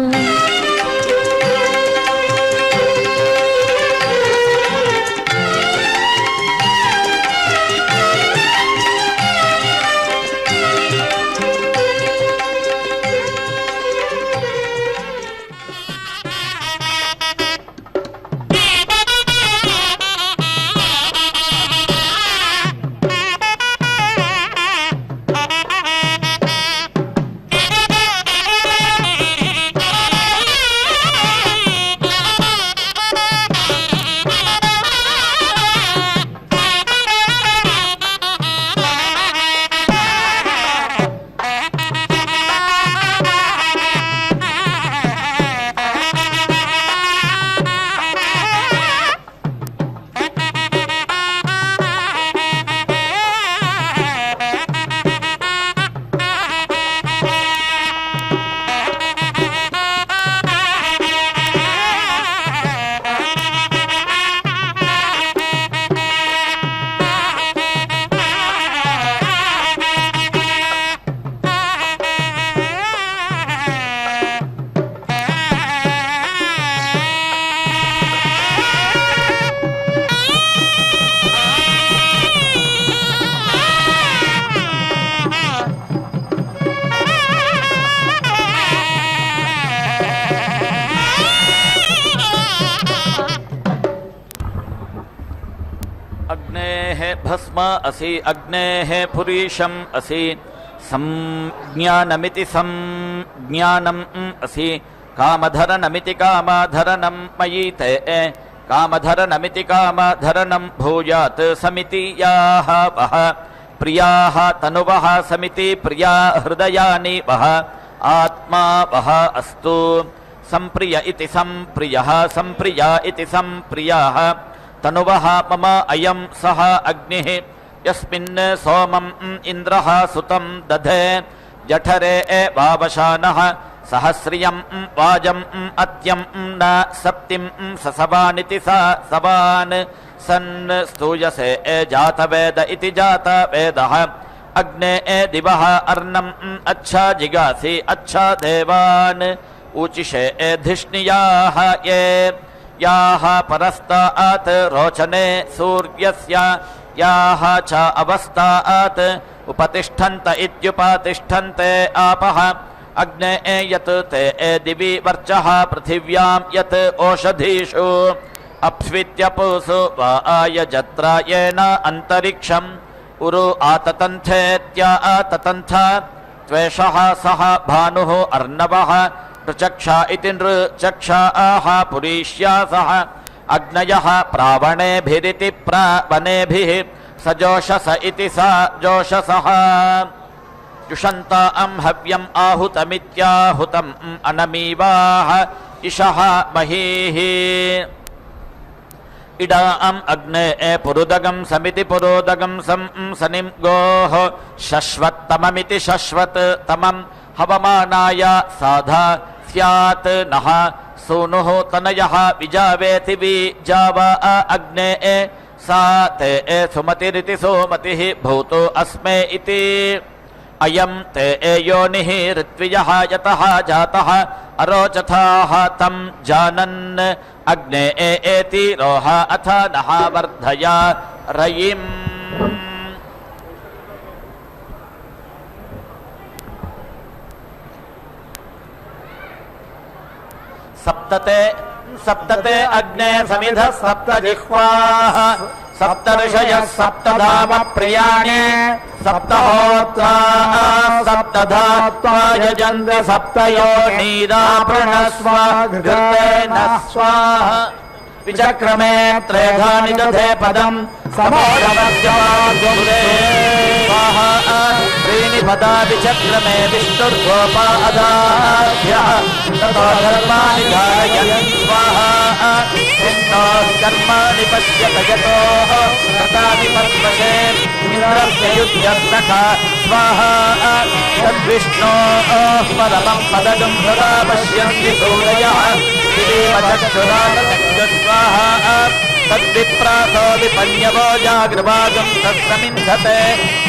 भस्म असि अग्नेः पुरीशम् असि संज्ञानमिति संज्ञानम् असि कामधरनमिति कामाधरनं मयि ते कामधरनमिति कामाधरनं भूयात् समिति याः वः प्रियाः तनुवः समिति प्रिया हृदयानि वः आत्मा वः अस्तु संप्रिय इति संप्रियः संप्रिया इति संप्रियाः तनुवः मम अयं सः अग्निः यस्मिन् सोमम् इन्द्रः सुतं दधे जठरे वावशानः सहस्रियं वाजम् अत्यं न सप्तिं ससवानिति स सवान् सन् स्तूयसे जातवेद इति जातवेदः अग्ने दिवः अर्णम् अच्छा जिगासि अच्छा देवान् ऊचिषे धिष्णियाः ये याः परस्तात् रोचने सूर्यस्य याः च अवस्थात् उपतिष्ठन्त इत्युपतिष्ठन्ते आपः अग्ने यत् ते दिवि वर्चः पृथिव्यां यत् ओषधीषु अप्स्वित्यपुसु वा आयजत्रा येन अन्तरिक्षम् उरु आततन्थेत्या आततन्थ त्वेषः सः भानुः अर्णवः नृचक्षा इति नृचक्षाः पुरीष्यासः अग्नयः प्रावणेभिरिति प्रावणेभिः सजोषस इति स जोषसः युषन्तां हव्यम् आहुतमित्याहुतम् अनमीवाः इषः महीः इडाम् अग्ने पुरुदगं समिति पुरोदगं सनिं गोः शश्वत्तममिति शश्वत्तमं हवमानाय साधा स्यात् नः सूनुः तनयः विजावेति विजाव अग्ने सा ते सुमतिरिति सोमतिः भूतो अस्मे इति अयं ते योनिः ऋत्विजः यतः जातः अरोचथाः तं जानन् अग्ने एति रोह अथ नः वर्धया रयिम् सप्तते अग्ने समिधः सप्तजिह्वाः सप्तऋषयः सप्तधाम प्रियाणि सप्तहोत्राः सप्तधात्वा यजन्ते सप्तयोनीरापृणस्व घृतेन स्वाहा विचक्रमे त्रेधानि दधे पदम् समोरवस्य स्वाहा त्रीणि यदा विचक्रमे विष्णुर्गोपादाभ्यः ततो धर्माणि कारयन् स्वाहा कर्माणि पश्यत यतोः तथापि पद्मशे इन्द्रव्ययुध्यर्थः स्वाहा तद्विष्णोः परमं पदगं सदा पश्यन्ति सूरयः स्वाहा तद्विप्रातो विपन्यवो जागृभागं तत्समिन्धते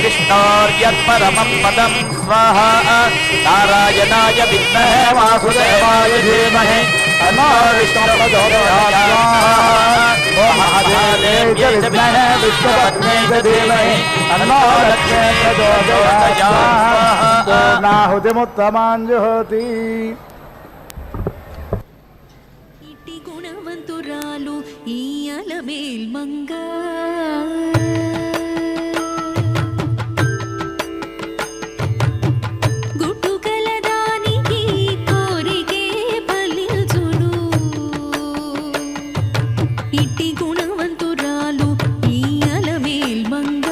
विष्णोर्यत्परमं पदं स्वाहा नारायणाय विद्महे वासुदेवाय धीमहि तन्नो महादेव्यै च विद्महे विष्णुपत्न्यै च धीमहि तन्नो लक्ष्मी प्रचोदयात् పూర్ణాహుతిముత్తమాంజుహోతి. ఇటి గుణవంతురాలు ఈ అలమేల్ మంగ గుట్టు కలదానికి కోరికే ఫలించును. ఇటి గుణవంతురాలు ఈ అలమేల్ మంగ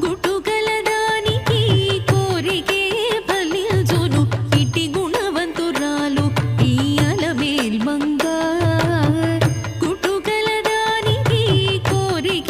గుట్టు కలదానికి కోరికే ఫలించును. ఇటి గుణవంతురాలు ఈ అలమేల్ మంగ గుట్టు కలదానికి కోరికే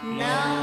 నా